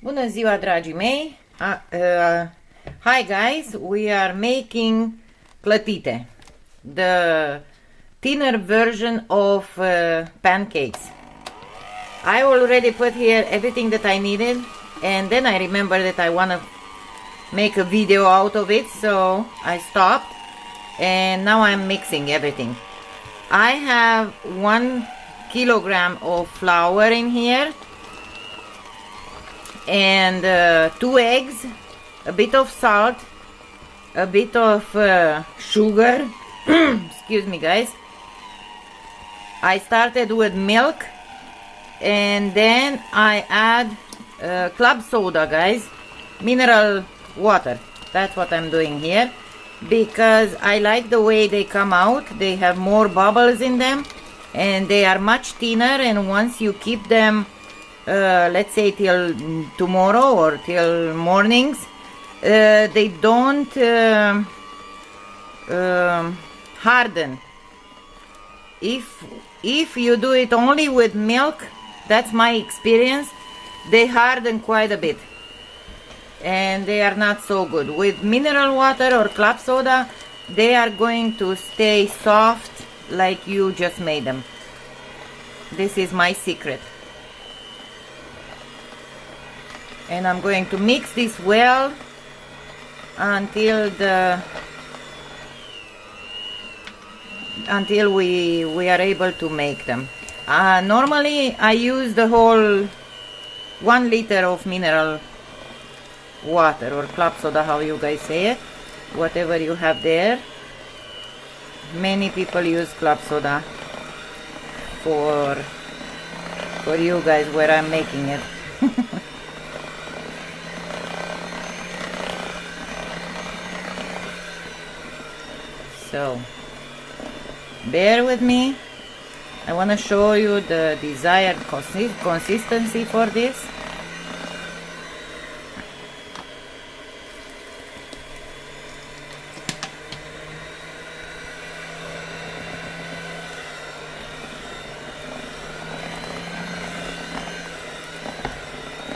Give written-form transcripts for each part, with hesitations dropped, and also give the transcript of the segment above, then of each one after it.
Bună ziua, dragii mei! Hi guys, we are making clatite, the thinner version of pancakes. I already put here everything that I needed, and then I remember that I want to make a video out of it, so I stopped, and now I'm mixing everything. I have 1 kilogram of flour in here, and 2 eggs, a bit of salt, a bit of sugar. Excuse me, guys. I started with milk, and then I add club soda, guys, mineral water. That's what I'm doing here, because I like the way they come out. They have more bubbles in them, and they are much thinner, and once you keep them let's say till tomorrow or till mornings, they don't harden. If you do it only with milk, that's my experience, they harden quite a bit and they are not so good. With mineral water or club soda, they are going to stay soft like you just made them. This is my secret. And I'm going to mix this well until we are able to make them. Normally I use the whole 1 liter of mineral water or club soda, how you guys say it, whatever you have there. Many people use club soda for you guys where I'm making it. So bear with me. I want to show you the desired consistency for this.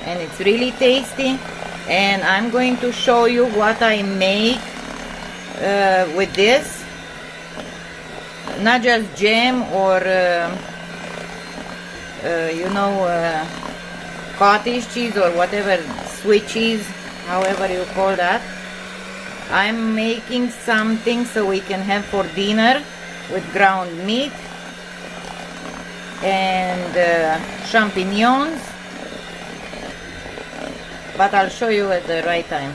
And it's really tasty, and I'm going to show you what I make with this. Not just jam or you know, cottage cheese or whatever, sweet cheese, however you call that. I'm making something so we can have for dinner with ground meat and champignons, but I'll show you at the right time.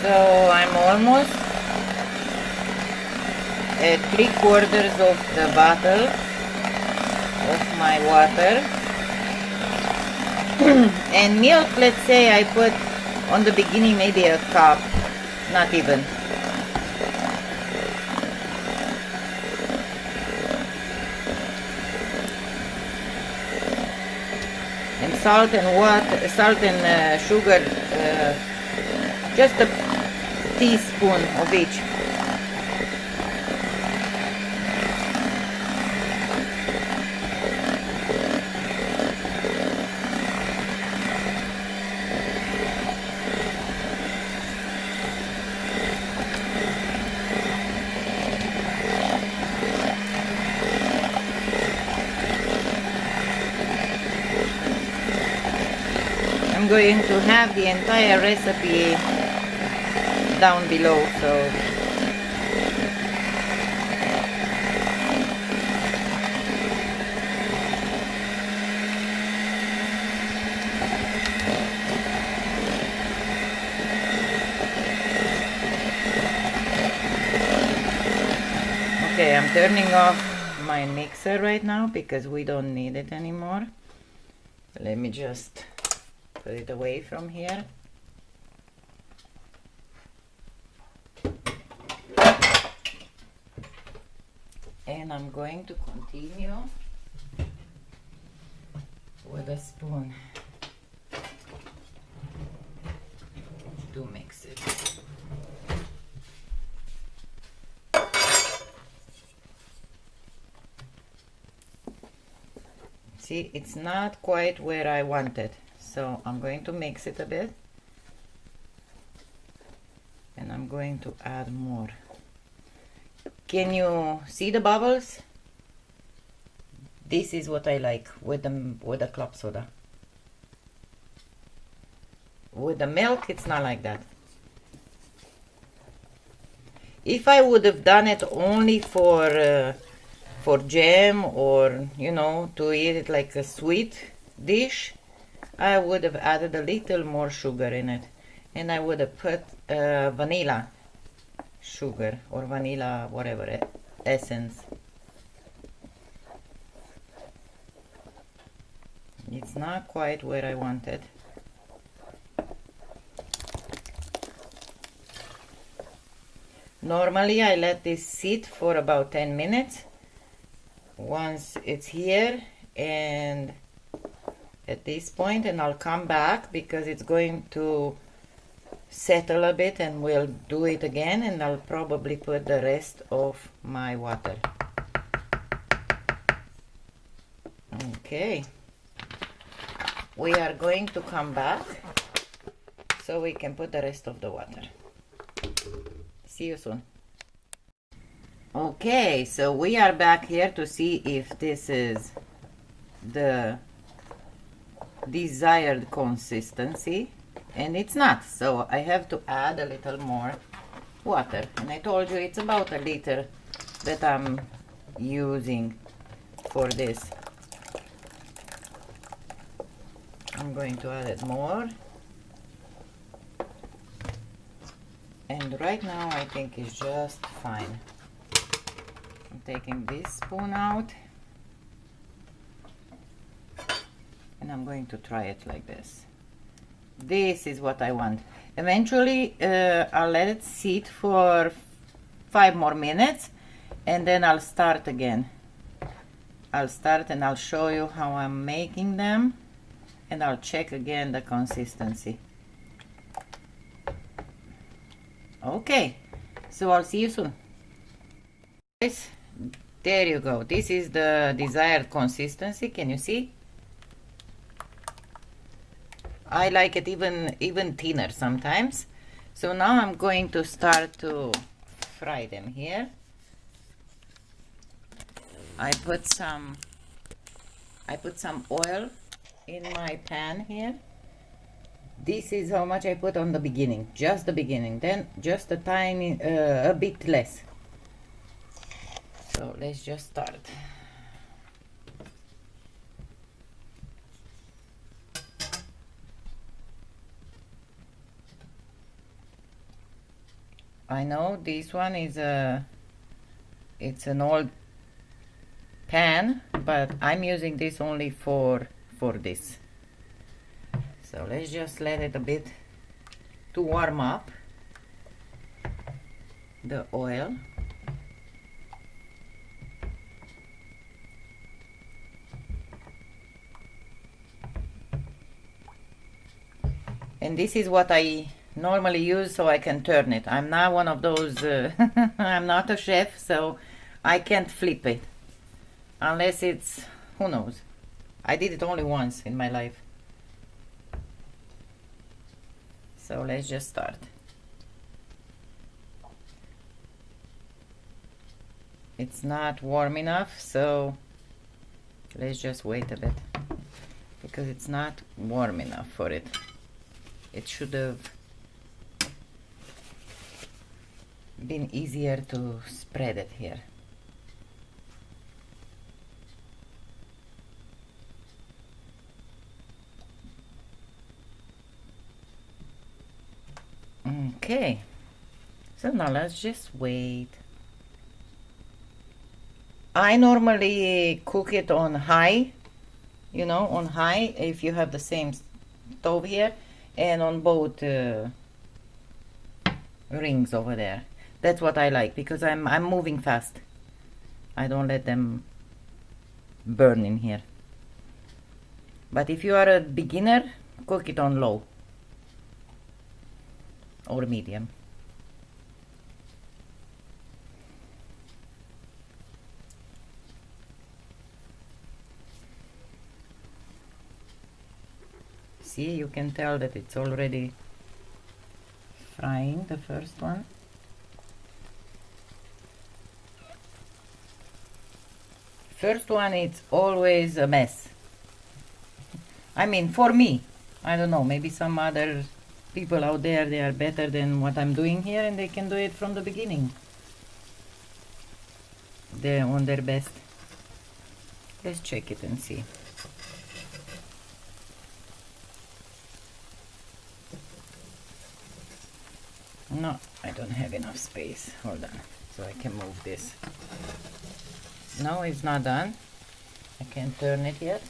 So I'm almost at 3/4 of the bottle of my water. And milk, let's say I put on the beginning maybe a cup, not even. And salt and water, salt and sugar, just a teaspoon of each. I'm going to have the entire recipe down below, so okay, I'm turning off my mixer right now because we don't need it anymore. Let me just put it away from here. And I'm going to continue with a spoon to mix it. See, it's not quite where I want it, so I'm going to mix it a bit, and I'm going to add more. Can you see the bubbles? This is what I like with the club soda. With the milk, it's not like that. If I would have done it only for jam, or you know, to eat it like a sweet dish, I would have added a little more sugar in it, and I would have put vanilla sugar or vanilla whatever essence. It's not quite where I wanted. Normally I let this sit for about 10 minutes. Once it's here and at this point, and I'll come back because it's going to settle a bit, and we'll do it again, and I'll probably put the rest of my water. Okay, we are going to come back so we can put the rest of the water. See you soon. Okay, so we are back here to see if this is the desired consistency, and it's not, so I have to add a little more water, and I told you it's about a liter that I'm using for this. I'm going to add it more, and right now I think it's just fine. I'm taking this spoon out, and I'm going to try it like this. This is what I want. Eventually I'll let it sit for 5 more minutes, and then I'll start again. I'll start and I'll show you how I'm making them, and I'll check again the consistency. Okay, so I'll see you soon. Guys, there you go. This is the desired consistency. Can you see? I like it even thinner sometimes. So now I'm going to start to fry them here. I put some oil in my pan here. This is how much I put on the beginning, just the beginning, then just a tiny a bit less. So let's just start. I know this one is it's an old pan, but I'm using this only for this. So let's just let it a bit to warm up the oil. And this is what I normally use, so I can turn it. I'm not one of those I'm not a chef, so I can't flip it unless it's, who knows, I did it only once in my life. So let's just start. It's not warm enough, so let's just wait a bit, because it's not warm enough for it. It should have been easier to spread it here. Okay, so now let's just wait. I normally cook it on high, you know, on high, if you have the same stove here, and on both rings over there. That's what I like, because I'm moving fast. I don't let them burn in here. But if you are a beginner, cook it on low or medium. See, you can tell that it's already frying, the first one. First one, it's always a mess. I mean, for me, I don't know, maybe some other people out there, they are better than what I'm doing here and they can do it from the beginning. They're on their best. Let's check it and see. No, I don't have enough space. Hold on, so I can move this. No, it's not done. I can't turn it yet.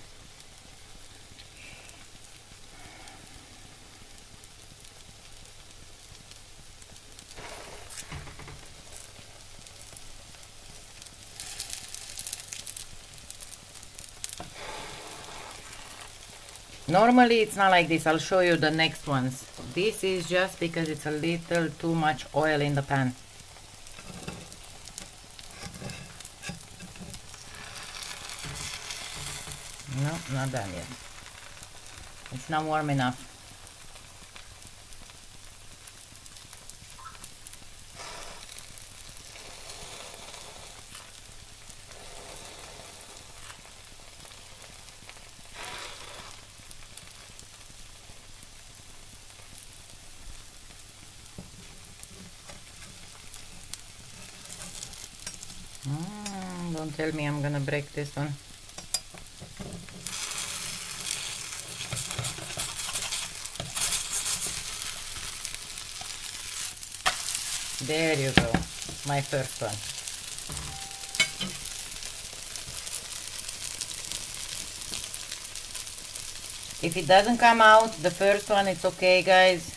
Normally it's not like this. I'll show you the next ones. This is just because it's a little too much oil in the pan. No, not done yet. It's not warm enough. Don't tell me I'm gonna break this one. There you go, my first one. If it doesn't come out, the first one, it's okay, guys.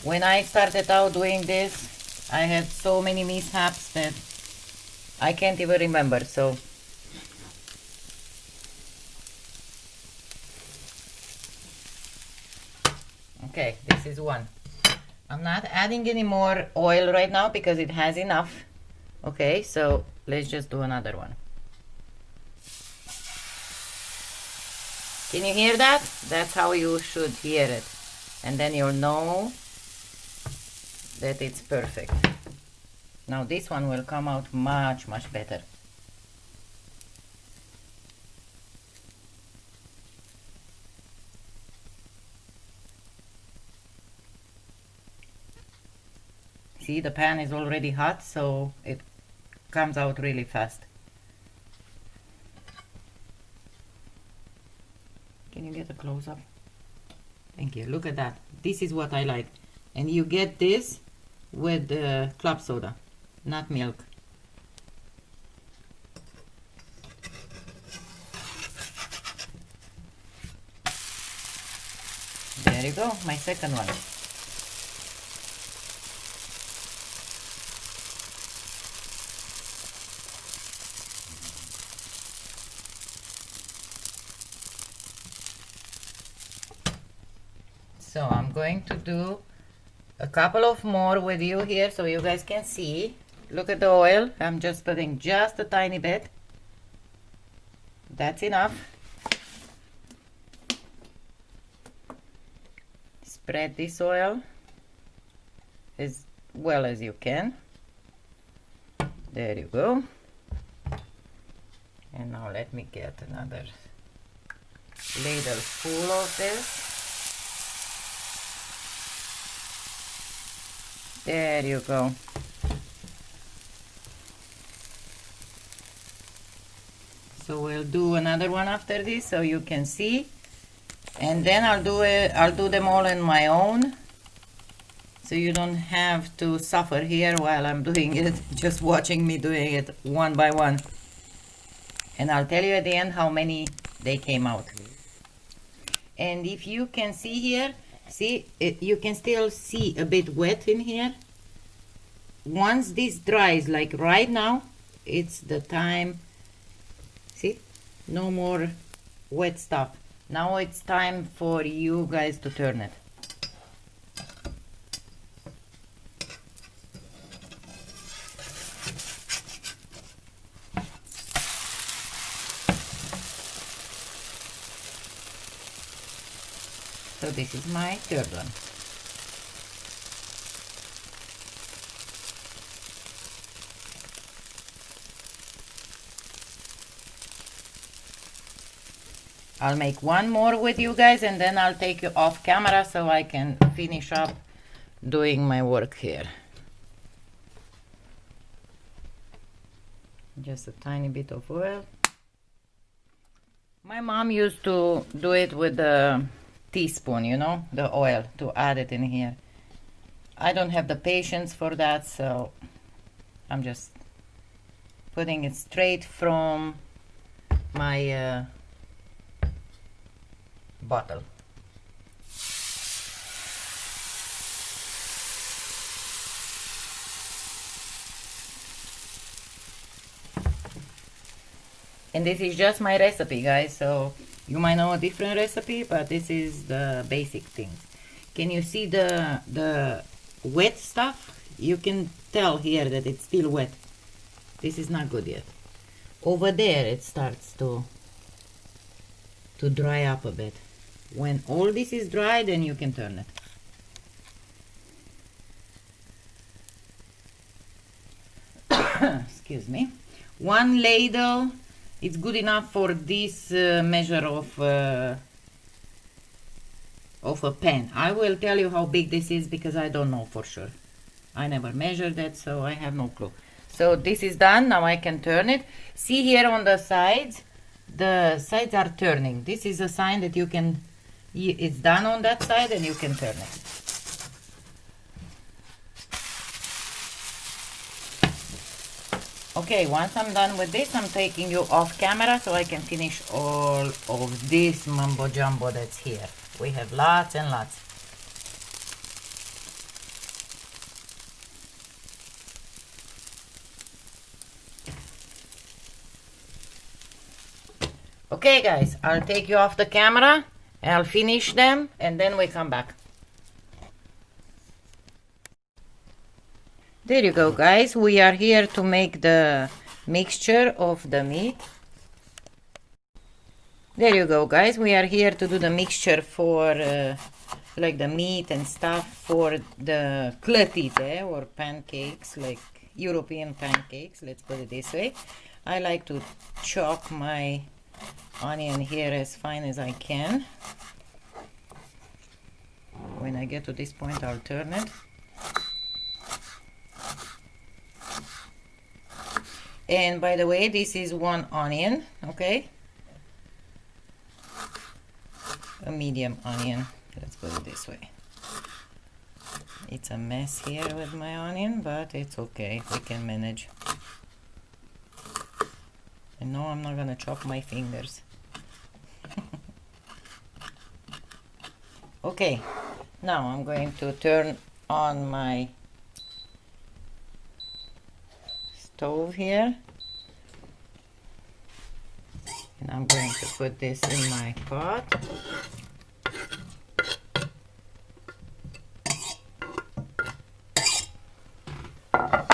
When I started out doing this, I had so many mishaps that I can't even remember, so okay, this is one. I'm not adding any more oil right now because it has enough. Okay, so let's just do another one. Can you hear that? That's how you should hear it, and then you'll know that it's perfect. Now this one will come out much better. See, the pan is already hot, so it comes out really fast. Can you get a close-up? Thank you. Look at that. This is what I like. And you get this with club soda, not milk. There you go, my second one. So I'm going to do a couple of more with you here so you guys can see. Look at the oil. I'm just putting just a tiny bit. That's enough. Spread this oil as well as you can. There you go. And now let me get another ladle full of this. There you go. So we'll do another one after this so you can see, and then I'll do them all on my own, so you don't have to suffer here while I'm doing it, just watching me doing it one by one. And I'll tell you at the end how many they came out. And if you can see here, see, you can still see a bit wet in here. Once this dries, like right now, it's the time. See, no more wet stuff. Now it's time for you guys to turn it. So this is my third one. I'll make one more with you guys and then I'll take you off camera so I can finish up doing my work here. Just a tiny bit of oil. My mom used to do it with the teaspoon, you know, the oil, to add it in here. I don't have the patience for that, so I'm just putting it straight from my bottle. And this is just my recipe, guys, so you might know a different recipe, but this is the basic things. Can you see the wet stuff? You can tell here that it's still wet. This is not good yet. Over there it starts to dry up a bit. When all this is dry, then you can turn it. Excuse me. 1 ladle. It's good enough for this measure of a pan. I will tell you how big this is because I don't know for sure. I never measured that, so I have no clue. So this is done. Now I can turn it. See here on the sides are turning. This is a sign that you can, it's done on that side and you can turn it. Okay, once I'm done with this, I'm taking you off camera so I can finish all of this mumbo jumbo that's here. We have lots and lots. Okay guys, I'll take you off the camera, I'll finish them and then we come back. There you go guys, we are here to make the mixture of the meat. There you go guys, we are here to do the mixture for like the meat and stuff for the clatite or pancakes, like European pancakes, let's put it this way. I like to chop my onion here as fine as I can. When I get to this point, I'll turn it. And by the way, this is 1 onion, okay? A medium onion, let's put it this way. It's a mess here with my onion, but it's okay, we can manage. And no, I'm not gonna chop my fingers. Okay, now I'm going to turn on my stove here. And I'm going to put this in my pot. I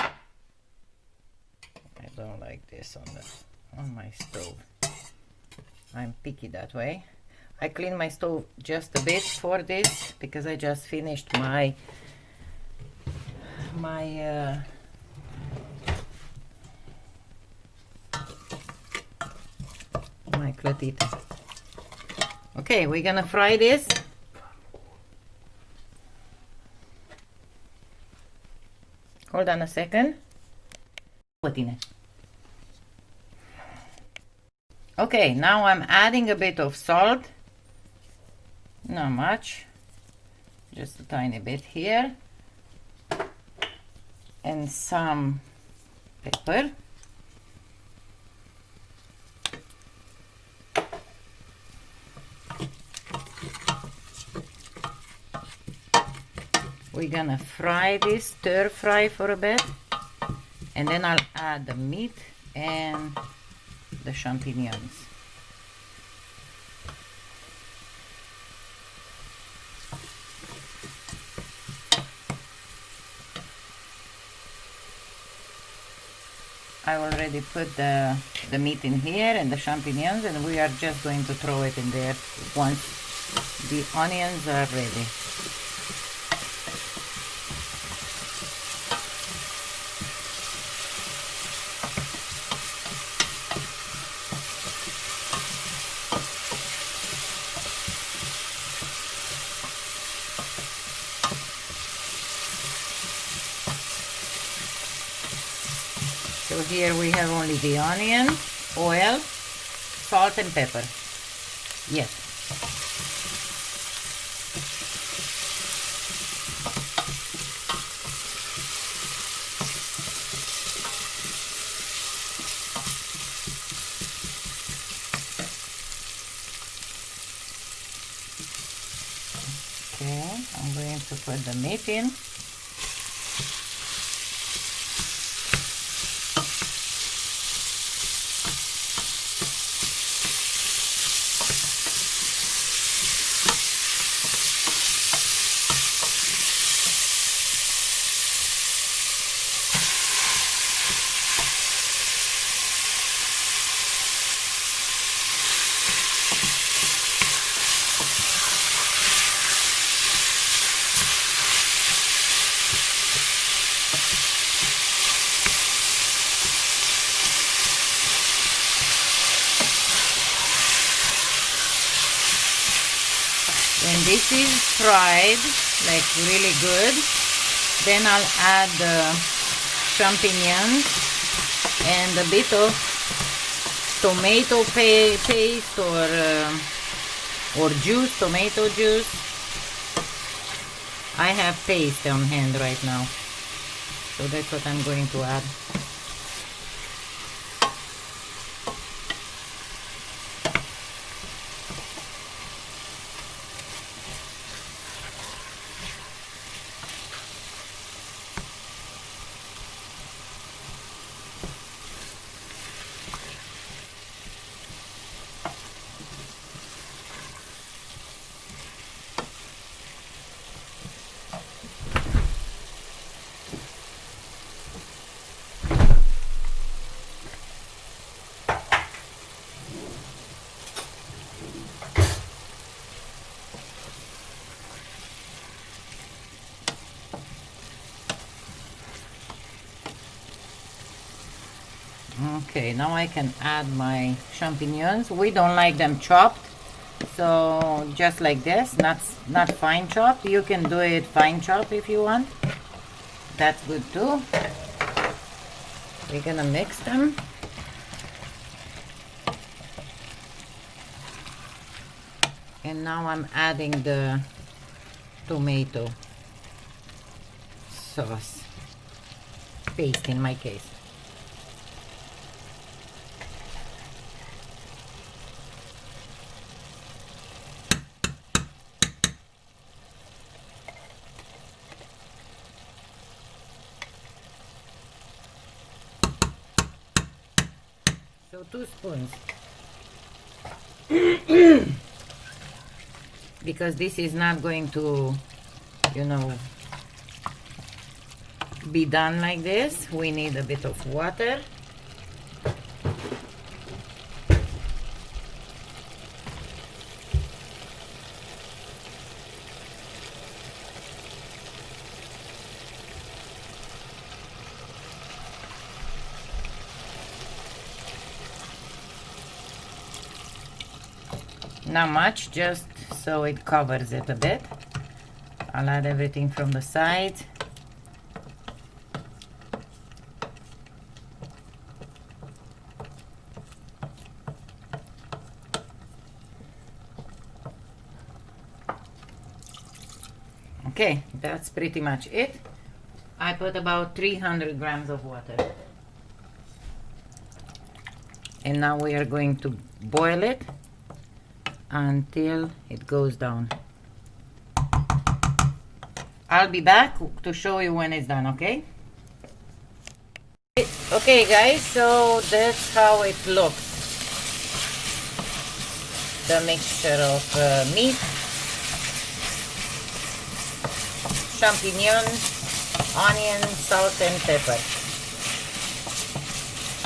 don't like this on my stove. I'm picky that way. I clean my stove just a bit for this because I just finished my clatite. Okay, we're gonna fry this. Hold on a second. Okay, now I'm adding a bit of salt. Not much, just a tiny bit here, and some pepper. We're gonna fry this, stir fry for a bit, and then I'll add the meat and the champignons. I already put the meat in here and the champignons, and we are just going to throw it in there once the onions are ready. So here we have only the onion, oil, salt and pepper. Yes. Okay, I'm going to put the meat in. When this is fried, like really good, then I'll add the champignons and a bit of tomato paste or juice, tomato juice. I have paste on hand right now, so that's what I'm going to add. Okay, now I can add my champignons. We don't like them chopped, so just like this, not fine chopped. You can do it fine chopped if you want. That's good too. We're gonna mix them. And now I'm adding the tomato sauce paste in my case. So 2 spoons. Because this is not going to, you know, be done like this, we need a bit of water. Not much, just so it covers it a bit. I'll add everything from the side. Okay, that's pretty much it. I put about 300 grams of water. And now we are going to boil it until it goes down. I'll be back to show you when it's done, okay? Okay guys, so that's how it looks. The mixture of meat, champignons, onion, salt and pepper.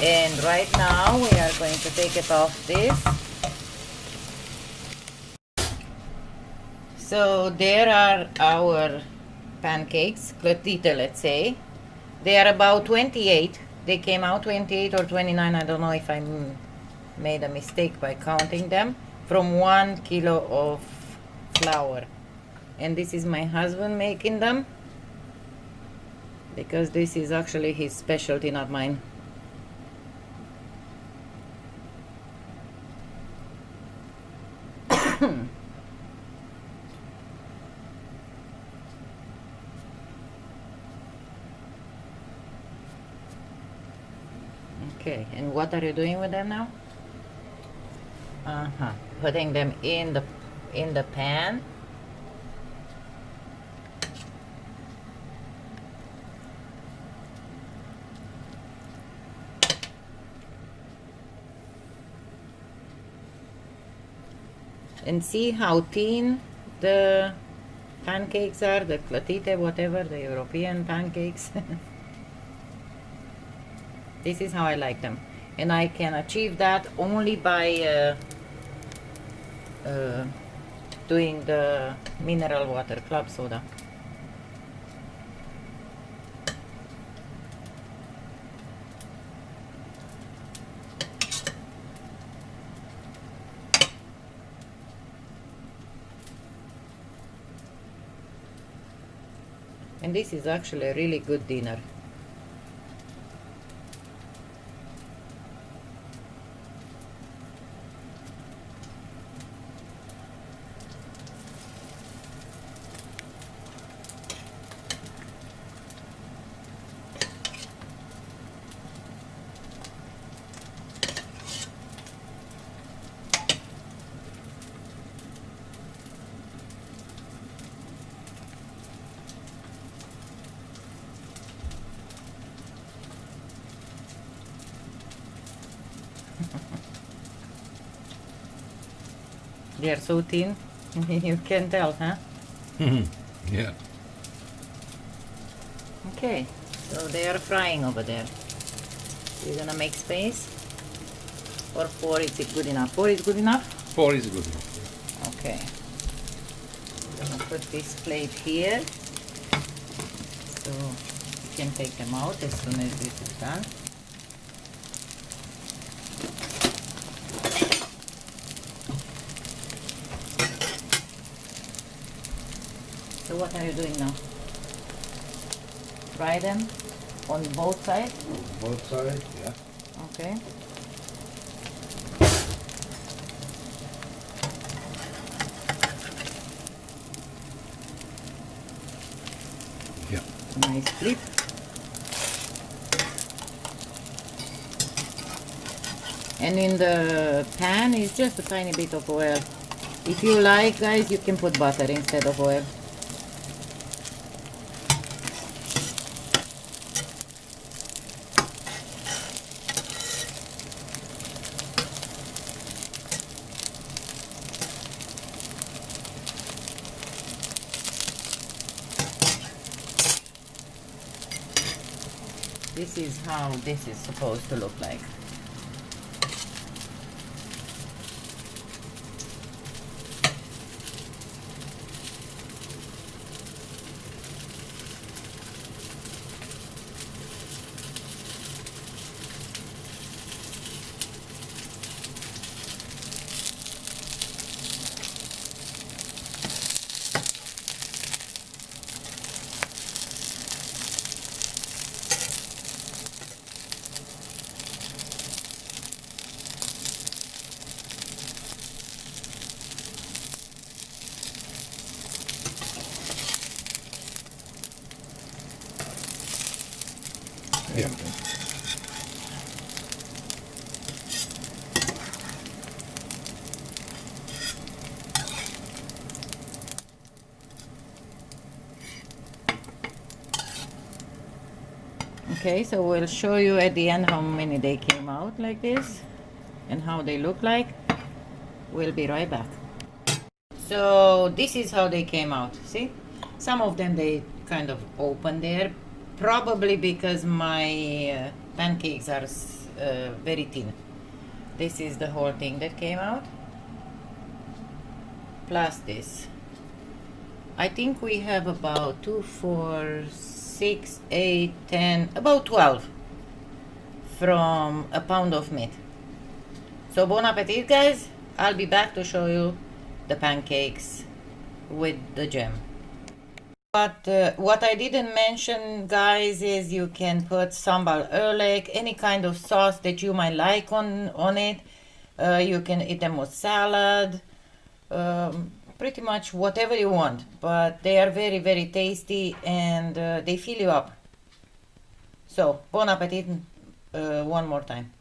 And right now we are going to take it off this. So there are our pancakes, Clatite, let's say. They are about 28. They came out 28 or 29. I don't know if I made a mistake by counting them. From 1 kilo of flour. And this is my husband making them, because this is actually his specialty, not mine. Okay, and what are you doing with them now? Putting them in the pan. And see how thin the pancakes are, the Clatite, whatever, the European pancakes. This is how I like them. And I can achieve that only by doing the mineral water, club soda. And this is actually a really good dinner. They are so thin, you can tell, huh? Yeah. Okay, so they are frying over there. You're gonna make space? Or 4 is it good enough? 4 is good enough? 4 is good enough. Okay. I'm gonna put this plate here. So you can take them out as soon as this is done. So what are you doing now? Fry them on both sides? Both sides, yeah. Okay. Yeah. Nice flip. And in the pan is just a tiny bit of oil. If you like, guys, you can put butter instead of oil. This is how this is supposed to look like. Yeah. Okay, so we'll show you at the end how many they came out like this and how they look like. We'll be right back. So this is how they came out. See, some of them they kind of open there, probably because my pancakes are very thin. This is the whole thing that came out, plus this. I think we have about 2, 4, 6, 8, 10, about 12 from a pound of meat. So bon appetit, guys. I'll be back to show you the pancakes with the jam. But what I didn't mention, guys, is you can put sambal oelek, any kind of sauce that you might like on it. You can eat them with salad, pretty much whatever you want. But they are very, very tasty and they fill you up. So, bon appetit one more time.